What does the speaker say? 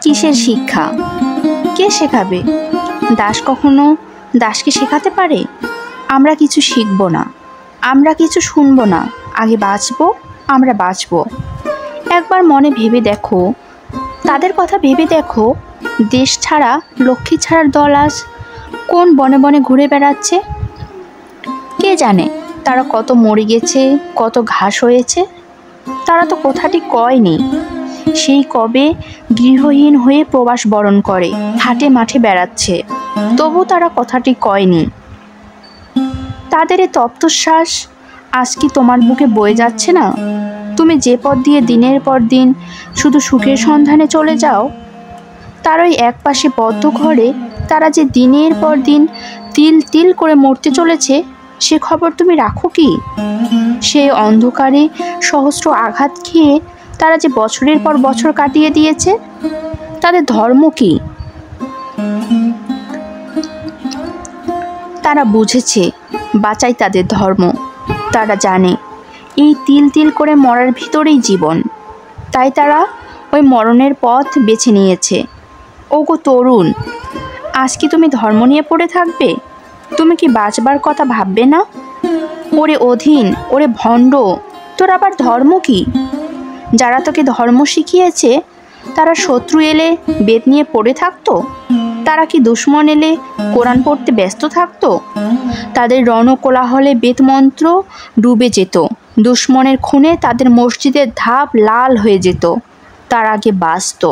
কিসের শিক্ষা? কে শেখাবে? দাস কখনো দাসকে শেখাতে পারে? আমরা কিছু শিখব না, আমরা কিছু শুনব না, আগে বাঁচবো, আমরা বাঁচবো। একবার মনে ভেবে দেখো, তাদের কথা ভেবে দেখো, দেশ ছাড়া লক্ষ্মী ছাড়ার দল আজ কোন বনে বনে ঘুরে বেড়াচ্ছে। কে জানে তারা কত মরে গেছে, কত ঘাস হয়েছে। তারা তো কথাটি কয়নি। সেই কবে গৃহহীন হয়ে প্রবাস বরণ করে হাটে মাঠে বেড়াচ্ছে, তবু তারা কথাটি কয়নি। তাদের এ তপ্তশ্বাস আজ কি তোমার বুকে বয়ে যাচ্ছে না? তুমি যে পথ দিয়ে দিনের পর দিন শুধু সুখের সন্ধানে চলে যাও, তার ওই এক পাশে বদ্ধ ঘরে তারা যে দিনের পর দিন তিল তিল করে মরতে চলেছে, সে খবর তুমি রাখো কি? সেই অন্ধকারে সহস্র আঘাত খেয়ে তারা যে বছরের পর বছর কাটিয়ে দিয়েছে, তাদের ধর্ম কি? তারা বুঝেছে বাঁচাই তাদের ধর্ম। তারা জানে এই তিল তিল করে মরার ভিতরেই জীবন, তাই তারা ওই মরণের পথ বেছে নিয়েছে। ওগো তরুণ, আজ কি তুমি ধর্ম নিয়ে পড়ে থাকবে? তুমি কি বাঁচবার কথা ভাববে না? ওরে অধীন, ওরে ভণ্ড, তোর আবার ধর্ম কি? যারা তোকে ধর্ম শিখিয়েছে তারা শত্রু এলে বেদ নিয়ে পড়ে থাকতো? তারা কি দুশ্মন এলে কোরআন পড়তে ব্যস্ত থাকতো? তাদের রণকোলাহলে বেদমন্ত্র ডুবে যেত, দুশ্মনের খুনে তাদের মসজিদের ধাপ লাল হয়ে যেত। তার আগে বাঁচত।